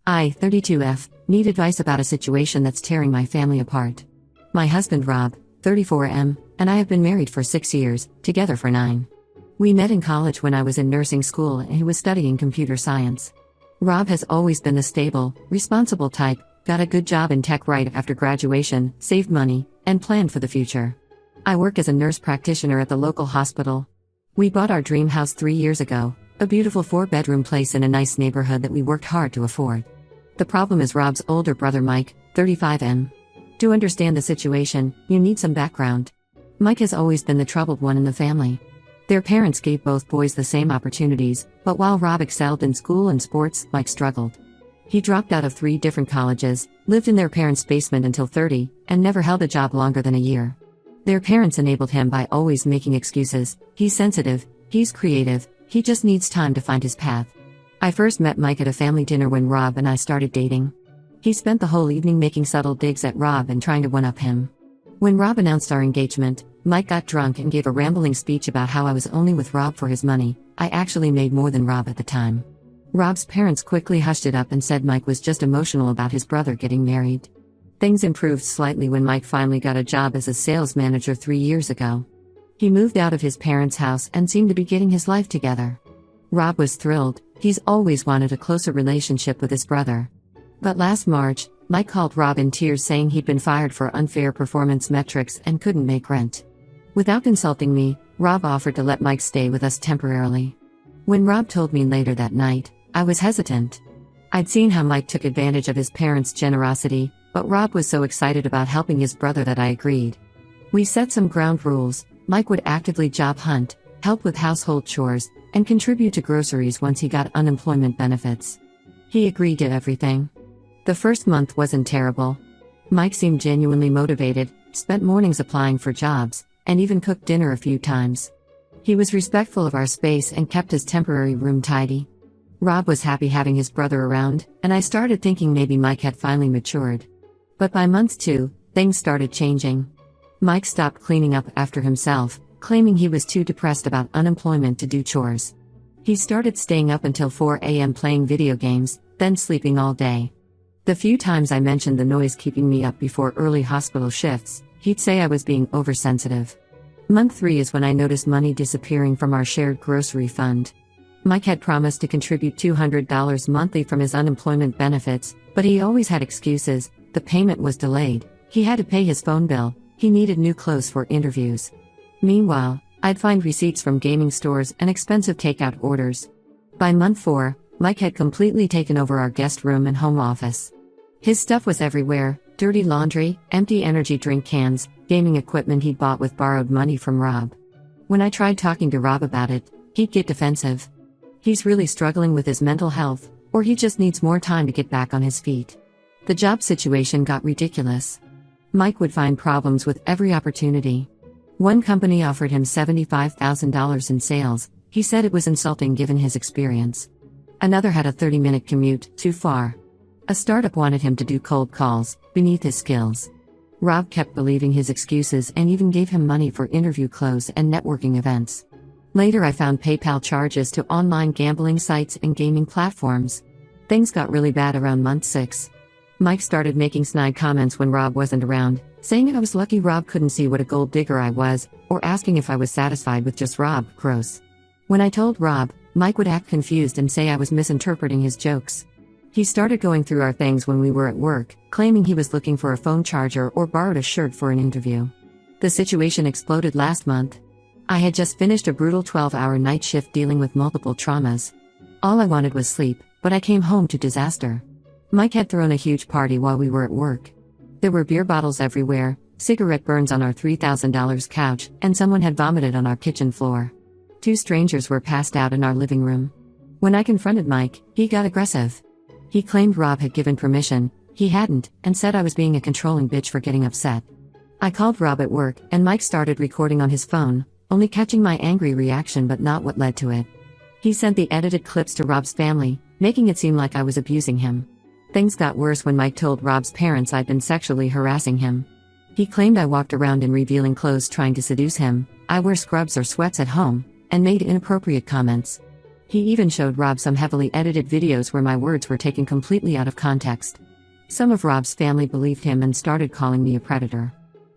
I, 32F, need advice about a situation that's tearing my family apart. My husband Rob, 34M, and I have been married for 6 years, together for 9. We met in college when I was in nursing school and he was studying computer science. Rob has always been the stable, responsible type, got a good job in tech right after graduation, saved money, and planned for the future. I work as a nurse practitioner at the local hospital. We bought our dream house 3 years ago, a beautiful 4-bedroom place in a nice neighborhood that we worked hard to afford. The problem is Rob's older brother Mike, 35M. To understand the situation, you need some background. Mike has always been the troubled one in the family. Their parents gave both boys the same opportunities, but while Rob excelled in school and sports, Mike struggled. He dropped out of 3 different colleges, lived in their parents' basement until 30, and never held a job longer than a year. Their parents enabled him by always making excuses. He's sensitive, he's creative, he just needs time to find his path. I first met Mike at a family dinner when Rob and I started dating. He spent the whole evening making subtle digs at Rob and trying to one-up him. When Rob announced our engagement, Mike got drunk and gave a rambling speech about how I was only with Rob for his money. I actually made more than Rob at the time. Rob's parents quickly hushed it up and said Mike was just emotional about his brother getting married. Things improved slightly when Mike finally got a job as a sales manager 3 years ago. He moved out of his parents' house and seemed to be getting his life together. Rob was thrilled, he's always wanted a closer relationship with his brother. But last March, Mike called Rob in tears saying he'd been fired for unfair performance metrics and couldn't make rent. Without consulting me, Rob offered to let Mike stay with us temporarily. When Rob told me later that night, I was hesitant. I'd seen how Mike took advantage of his parents' generosity, but Rob was so excited about helping his brother that I agreed. We set some ground rules. Mike would actively job hunt, help with household chores, and contribute to groceries once he got unemployment benefits. He agreed to everything. The first month wasn't terrible. Mike seemed genuinely motivated, spent mornings applying for jobs, and even cooked dinner a few times. He was respectful of our space and kept his temporary room tidy. Rob was happy having his brother around, and I started thinking maybe Mike had finally matured. But by month 2, things started changing. Mike stopped cleaning up after himself, claiming he was too depressed about unemployment to do chores. He started staying up until 4 a.m. playing video games, then sleeping all day. The few times I mentioned the noise keeping me up before early hospital shifts, he'd say I was being oversensitive. Month 3 is when I noticed money disappearing from our shared grocery fund. Mike had promised to contribute $200 monthly from his unemployment benefits, but he always had excuses. The payment was delayed, he had to pay his phone bill, he needed new clothes for interviews. Meanwhile, I'd find receipts from gaming stores and expensive takeout orders. By month 4, Mike had completely taken over our guest room and home office. His stuff was everywhere: dirty laundry, empty energy drink cans, gaming equipment he'd bought with borrowed money from Rob. When I tried talking to Rob about it, he'd get defensive. He's really struggling with his mental health, or he just needs more time to get back on his feet. The job situation got ridiculous. Mike would find problems with every opportunity. One company offered him $75,000 in sales. He said it was insulting given his experience. Another had a 30-minute commute, too far. A startup wanted him to do cold calls, beneath his skills. Rob kept believing his excuses and even gave him money for interview clothes and networking events. Later I found PayPal charges to online gambling sites and gaming platforms. Things got really bad around month 6. Mike started making snide comments when Rob wasn't around, saying I was lucky Rob couldn't see what a gold digger I was, or asking if I was satisfied with just Rob. Gross. When I told Rob, Mike would act confused and say I was misinterpreting his jokes. He started going through our things when we were at work, claiming he was looking for a phone charger or borrowed a shirt for an interview. The situation exploded last month. I had just finished a brutal 12-hour night shift dealing with multiple traumas. All I wanted was sleep, but I came home to disaster. Mike had thrown a huge party while we were at work. There were beer bottles everywhere, cigarette burns on our $3,000 couch, and someone had vomited on our kitchen floor. 2 strangers were passed out in our living room. When I confronted Mike, he got aggressive. He claimed Rob had given permission, he hadn't, and said I was being a controlling bitch for getting upset. I called Rob at work, and Mike started recording on his phone, only catching my angry reaction but not what led to it. He sent the edited clips to Rob's family, making it seem like I was abusing him. Things got worse when Mike told Rob's parents I'd been sexually harassing him. He claimed I walked around in revealing clothes trying to seduce him, I wear scrubs or sweats at home, and made inappropriate comments. He even showed Rob some heavily edited videos where my words were taken completely out of context. Some of Rob's family believed him and started calling me a predator.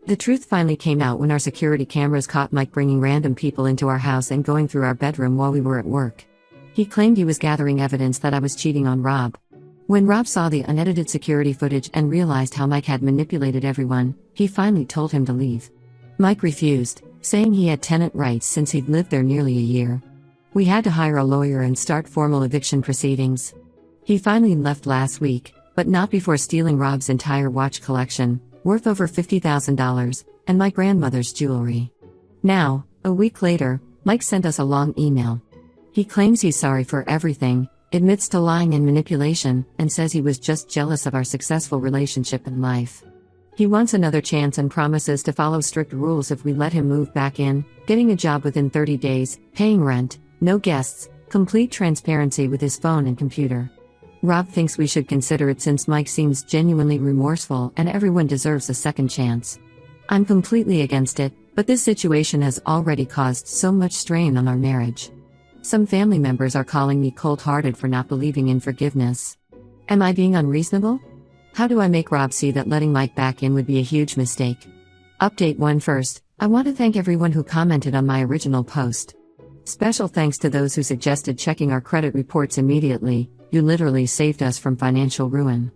The truth finally came out when our security cameras caught Mike bringing random people into our house and going through our bedroom while we were at work. He claimed he was gathering evidence that I was cheating on Rob. When Rob saw the unedited security footage and realized how Mike had manipulated everyone, he finally told him to leave. Mike refused, saying he had tenant rights since he'd lived there nearly a year. We had to hire a lawyer and start formal eviction proceedings. He finally left last week, but not before stealing Rob's entire watch collection, worth over $50,000, and my grandmother's jewelry. Now, a week later, Mike sent us a long email. He claims he's sorry for everything, admits to lying and manipulation, and says he was just jealous of our successful relationship in life. He wants another chance and promises to follow strict rules if we let him move back in, getting a job within 30 days, paying rent, no guests, complete transparency with his phone and computer. Rob thinks we should consider it since Mike seems genuinely remorseful and everyone deserves a second chance. I'm completely against it, but this situation has already caused so much strain on our marriage. Some family members are calling me cold-hearted for not believing in forgiveness. Am I being unreasonable? How do I make Rob see that letting Mike back in would be a huge mistake? Update 1 first, I want to thank everyone who commented on my original post. Special thanks to those who suggested checking our credit reports immediately. You literally saved us from financial ruin.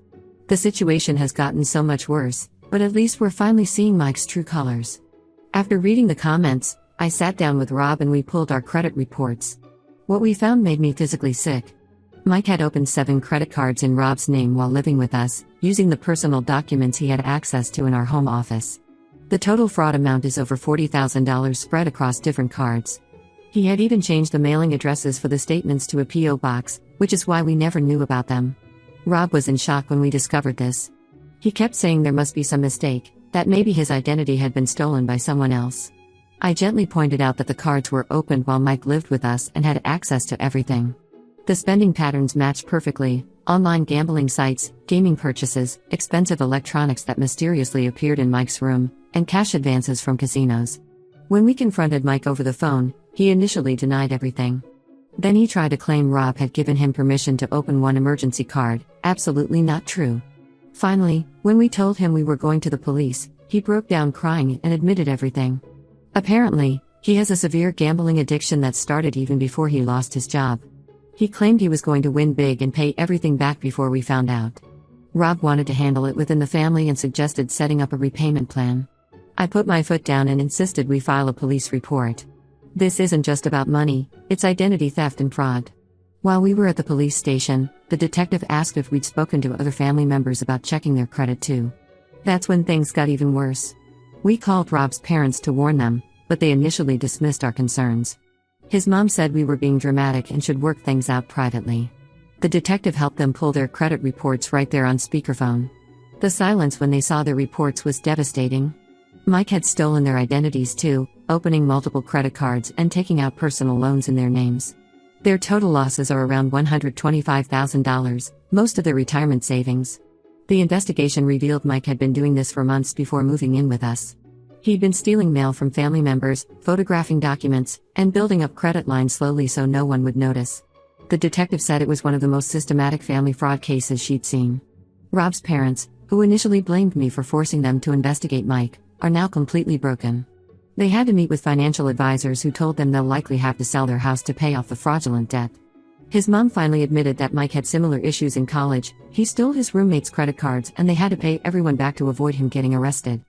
The situation has gotten so much worse, but at least we're finally seeing Mike's true colors. After reading the comments, I sat down with Rob and we pulled our credit reports. What we found made me physically sick. Mike had opened 7 credit cards in Rob's name while living with us, using the personal documents he had access to in our home office. The total fraud amount is over $40,000 spread across different cards. He had even changed the mailing addresses for the statements to a P.O. box, which is why we never knew about them. Rob was in shock when we discovered this. He kept saying there must be some mistake, that maybe his identity had been stolen by someone else. I gently pointed out that the cards were opened while Mike lived with us and had access to everything. The spending patterns matched perfectly: online gambling sites, gaming purchases, expensive electronics that mysteriously appeared in Mike's room, and cash advances from casinos. When we confronted Mike over the phone, he initially denied everything. Then he tried to claim Rob had given him permission to open one emergency card. Absolutely not true. Finally, when we told him we were going to the police, he broke down crying and admitted everything. Apparently, he has a severe gambling addiction that started even before he lost his job. He claimed he was going to win big and pay everything back before we found out. Rob wanted to handle it within the family and suggested setting up a repayment plan. I put my foot down and insisted we file a police report. This isn't just about money, it's identity theft and fraud. While we were at the police station, the detective asked if we'd spoken to other family members about checking their credit too. That's when things got even worse. We called Rob's parents to warn them, but they initially dismissed our concerns. His mom said we were being dramatic and should work things out privately. The detective helped them pull their credit reports right there on speakerphone. The silence when they saw their reports was devastating. Mike had stolen their identities too, opening multiple credit cards and taking out personal loans in their names. Their total losses are around $125,000, most of their retirement savings. The investigation revealed Mike had been doing this for months before moving in with us. He'd been stealing mail from family members, photographing documents, and building up credit lines slowly so no one would notice. The detective said it was one of the most systematic family fraud cases she'd seen. Rob's parents, who initially blamed me for forcing them to investigate Mike, are now completely broken. They had to meet with financial advisors who told them they'll likely have to sell their house to pay off the fraudulent debt. His mom finally admitted that Mike had similar issues in college. He stole his roommates' credit cards and they had to pay everyone back to avoid him getting arrested.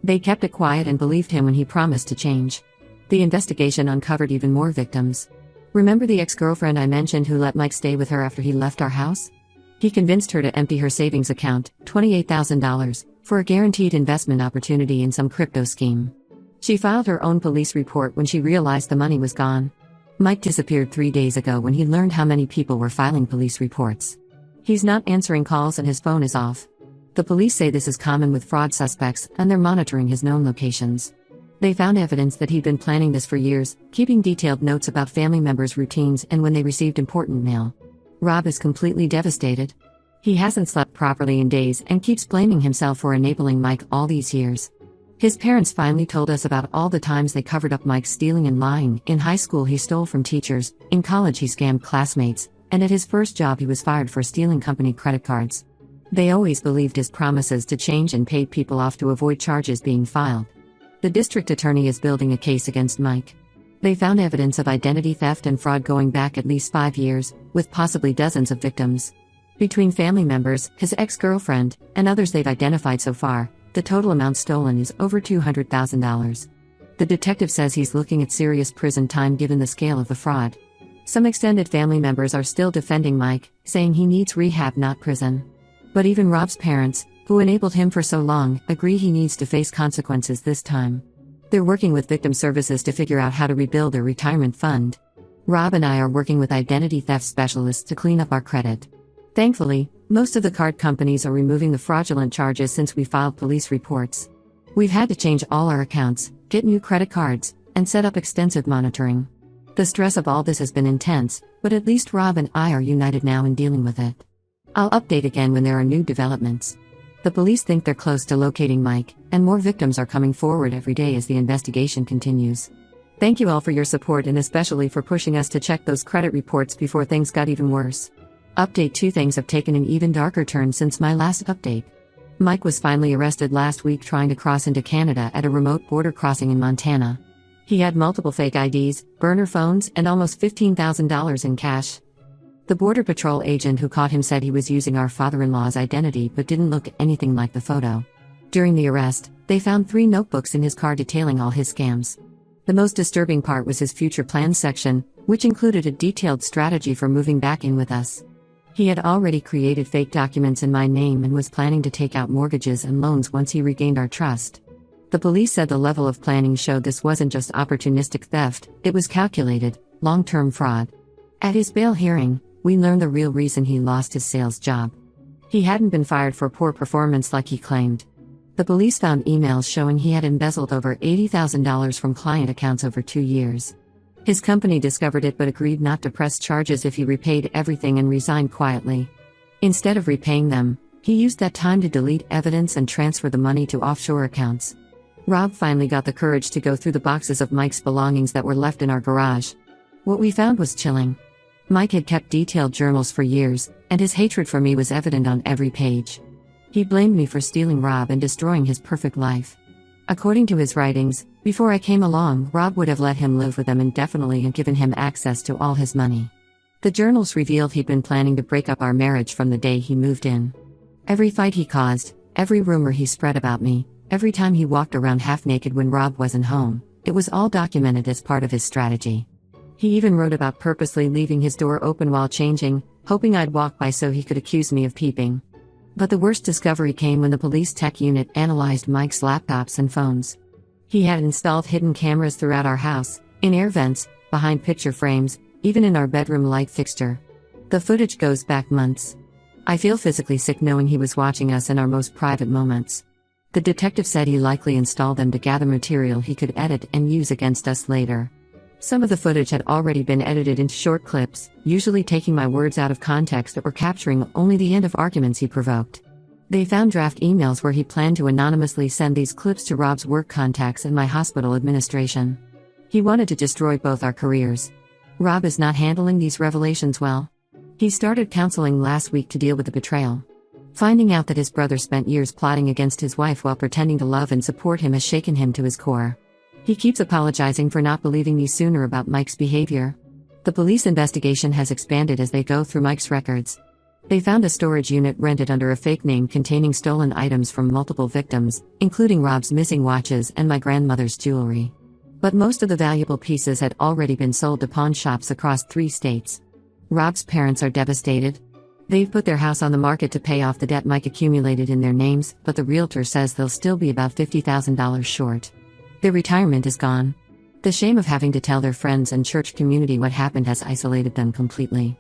They kept it quiet and believed him when he promised to change. The investigation uncovered even more victims. Remember the ex-girlfriend I mentioned who let Mike stay with her after he left our house? He convinced her to empty her savings account, $28,000, for a guaranteed investment opportunity in some crypto scheme. She filed her own police report when she realized the money was gone. Mike disappeared 3 days ago when he learned how many people were filing police reports. He's not answering calls and his phone is off. The police say this is common with fraud suspects and they're monitoring his known locations. They found evidence that he'd been planning this for years, keeping detailed notes about family members' routines and when they received important mail. Rob is completely devastated. He hasn't slept properly in days and keeps blaming himself for enabling Mike all these years. His parents finally told us about all the times they covered up Mike's stealing and lying. In high school he stole from teachers, in college he scammed classmates, and at his first job he was fired for stealing company credit cards. They always believed his promises to change and paid people off to avoid charges being filed. The district attorney is building a case against Mike. They found evidence of identity theft and fraud going back at least 5 years, with possibly dozens of victims. Between family members, his ex-girlfriend, and others they've identified so far, the total amount stolen is over $200,000. The detective says he's looking at serious prison time given the scale of the fraud. Some extended family members are still defending Mike, saying he needs rehab, not prison. But even Rob's parents, who enabled him for so long, agree he needs to face consequences this time. They're working with victim services to figure out how to rebuild their retirement fund. Rob and I are working with identity theft specialists to clean up our credit. Thankfully, most of the card companies are removing the fraudulent charges since we filed police reports. We've had to change all our accounts, get new credit cards, and set up extensive monitoring. The stress of all this has been intense, but at least Rob and I are united now in dealing with it. I'll update again when there are new developments. The police think they're close to locating Mike, and more victims are coming forward every day as the investigation continues. Thank you all for your support and especially for pushing us to check those credit reports before things got even worse. Update 2: things have taken an even darker turn since my last update. Mike was finally arrested last week trying to cross into Canada at a remote border crossing in Montana. He had multiple fake IDs, burner phones, and almost $15,000 in cash. The Border Patrol agent who caught him said he was using our father-in-law's identity but didn't look anything like the photo. During the arrest, they found 3 notebooks in his car detailing all his scams. The most disturbing part was his future plans section, which included a detailed strategy for moving back in with us. He had already created fake documents in my name and was planning to take out mortgages and loans once he regained our trust. The police said the level of planning showed this wasn't just opportunistic theft, it was calculated, long-term fraud. At his bail hearing, we learned the real reason he lost his sales job. He hadn't been fired for poor performance like he claimed. The police found emails showing he had embezzled over $80,000 from client accounts over 2 years. His company discovered it but agreed not to press charges if he repaid everything and resigned quietly. Instead of repaying them, he used that time to delete evidence and transfer the money to offshore accounts. Rob finally got the courage to go through the boxes of Mike's belongings that were left in our garage. What we found was chilling. Mike had kept detailed journals for years, and his hatred for me was evident on every page. He blamed me for stealing Rob and destroying his perfect life. According to his writings, before I came along, Rob would have let him live with them indefinitely and given him access to all his money. The journals revealed he'd been planning to break up our marriage from the day he moved in. Every fight he caused, every rumor he spread about me, every time he walked around half naked when Rob wasn't home, it was all documented as part of his strategy. He even wrote about purposely leaving his door open while changing, hoping I'd walk by so he could accuse me of peeping. But the worst discovery came when the police tech unit analyzed Mike's laptops and phones. He had installed hidden cameras throughout our house, in air vents, behind picture frames, even in our bedroom light fixture. The footage goes back months. I feel physically sick knowing he was watching us in our most private moments. The detective said he likely installed them to gather material he could edit and use against us later. Some of the footage had already been edited into short clips, usually taking my words out of context or capturing only the end of arguments he provoked. They found draft emails where he planned to anonymously send these clips to Rob's work contacts and my hospital administration. He wanted to destroy both our careers. Rob is not handling these revelations well. He started counseling last week to deal with the betrayal. Finding out that his brother spent years plotting against his wife while pretending to love and support him has shaken him to his core. He keeps apologizing for not believing me sooner about Mike's behavior. The police investigation has expanded as they go through Mike's records. They found a storage unit rented under a fake name containing stolen items from multiple victims, including Rob's missing watches and my grandmother's jewelry. But most of the valuable pieces had already been sold to pawn shops across 3 states. Rob's parents are devastated. They've put their house on the market to pay off the debt Mike accumulated in their names, but the realtor says they'll still be about $50,000 short. Their retirement is gone. The shame of having to tell their friends and church community what happened has isolated them completely.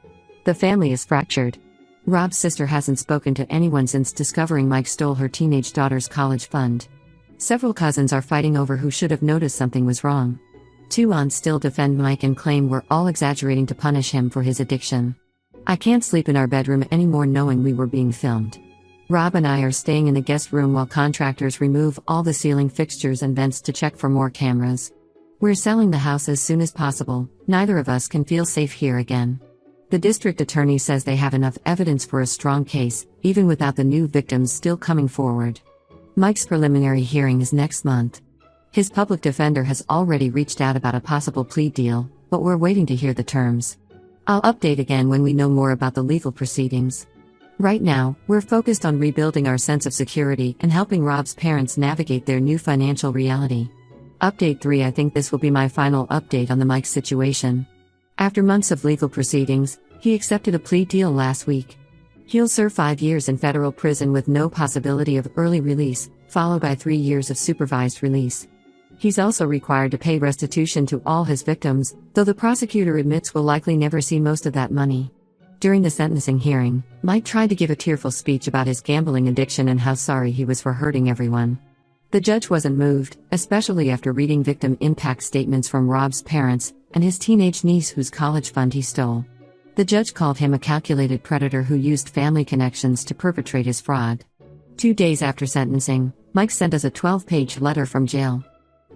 The family is fractured. Rob's sister hasn't spoken to anyone since discovering Mike stole her teenage daughter's college fund. Several cousins are fighting over who should have noticed something was wrong. 2 aunts still defend Mike and claim we're all exaggerating to punish him for his addiction. I can't sleep in our bedroom anymore knowing we were being filmed. Rob and I are staying in the guest room while contractors remove all the ceiling fixtures and vents to check for more cameras. We're selling the house as soon as possible. Neither of us can feel safe here again. The district attorney says they have enough evidence for a strong case, even without the new victims still coming forward. Mike's preliminary hearing is next month. His public defender has already reached out about a possible plea deal, but we're waiting to hear the terms. I'll update again when we know more about the legal proceedings. Right now, we're focused on rebuilding our sense of security and helping Rob's parents navigate their new financial reality. Update 3. I think this will be my final update on the Mike situation. After months of legal proceedings, he accepted a plea deal last week. He'll serve 5 years in federal prison with no possibility of early release, followed by 3 years of supervised release. He's also required to pay restitution to all his victims, though the prosecutor admits we'll likely never see most of that money. During the sentencing hearing, Mike tried to give a tearful speech about his gambling addiction and how sorry he was for hurting everyone. The judge wasn't moved, especially after reading victim impact statements from Rob's parents and his teenage niece whose college fund he stole. The judge called him a calculated predator who used family connections to perpetrate his fraud. 2 days after sentencing, Mike sent us a 12-page letter from jail.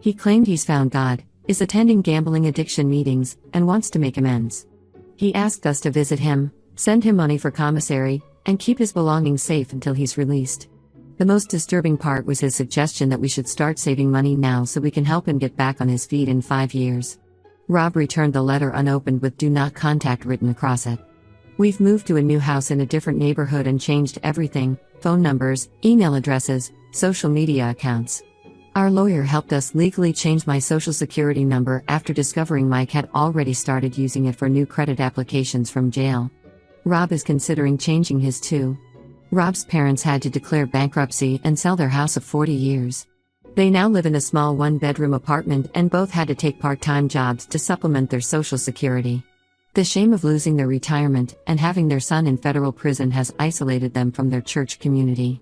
He claimed he's found God, is attending gambling addiction meetings, and wants to make amends. He asked us to visit him, send him money for commissary, and keep his belongings safe until he's released. The most disturbing part was his suggestion that we should start saving money now so we can help him get back on his feet in 5 years. Rob returned the letter unopened with "Do not contact" written across it. We've moved to a new house in a different neighborhood and changed everything: phone numbers, email addresses, social media accounts. Our lawyer helped us legally change my social security number after discovering Mike had already started using it for new credit applications from jail. Rob is considering changing his too. Rob's parents had to declare bankruptcy and sell their house of 40 years. They now live in a small one-bedroom apartment and both had to take part-time jobs to supplement their social security. The shame of losing their retirement and having their son in federal prison has isolated them from their church community.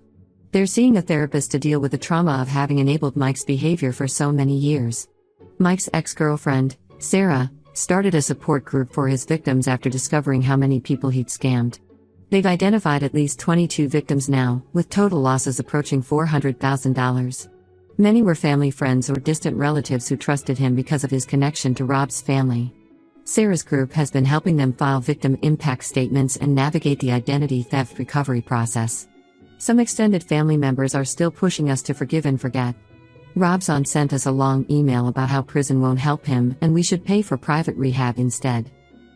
They're seeing a therapist to deal with the trauma of having enabled Mike's behavior for so many years. Mike's ex-girlfriend, Sarah, started a support group for his victims after discovering how many people he'd scammed. They've identified at least 22 victims now, with total losses approaching $400,000. Many were family friends or distant relatives who trusted him because of his connection to Rob's family. Sarah's group has been helping them file victim impact statements and navigate the identity theft recovery process. Some extended family members are still pushing us to forgive and forget. Rob's aunt sent us a long email about how prison won't help him and we should pay for private rehab instead.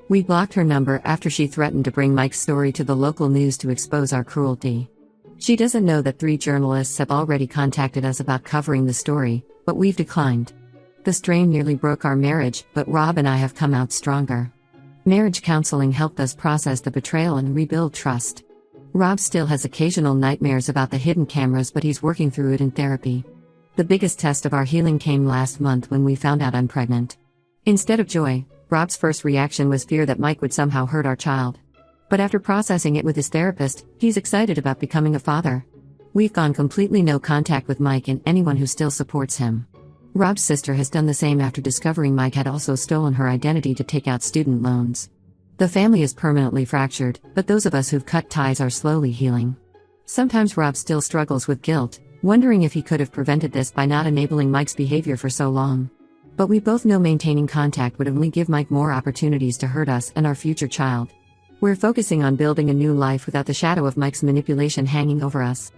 We blocked her number after she threatened to bring Mike's story to the local news to expose our cruelty. She doesn't know that 3 journalists have already contacted us about covering the story, but we've declined. The strain nearly broke our marriage, but Rob and I have come out stronger. Marriage counseling helped us process the betrayal and rebuild trust. Rob still has occasional nightmares about the hidden cameras, but he's working through it in therapy. The biggest test of our healing came last month when we found out I'm pregnant. Instead of joy, Rob's first reaction was fear that Mike would somehow hurt our child. But after processing it with his therapist, he's excited about becoming a father. We've gone completely no contact with Mike and anyone who still supports him. Rob's sister has done the same after discovering Mike had also stolen her identity to take out student loans. The family is permanently fractured, but those of us who've cut ties are slowly healing. Sometimes Rob still struggles with guilt, wondering if he could have prevented this by not enabling Mike's behavior for so long. But we both know maintaining contact would only give Mike more opportunities to hurt us and our future child. We're focusing on building a new life without the shadow of Mike's manipulation hanging over us.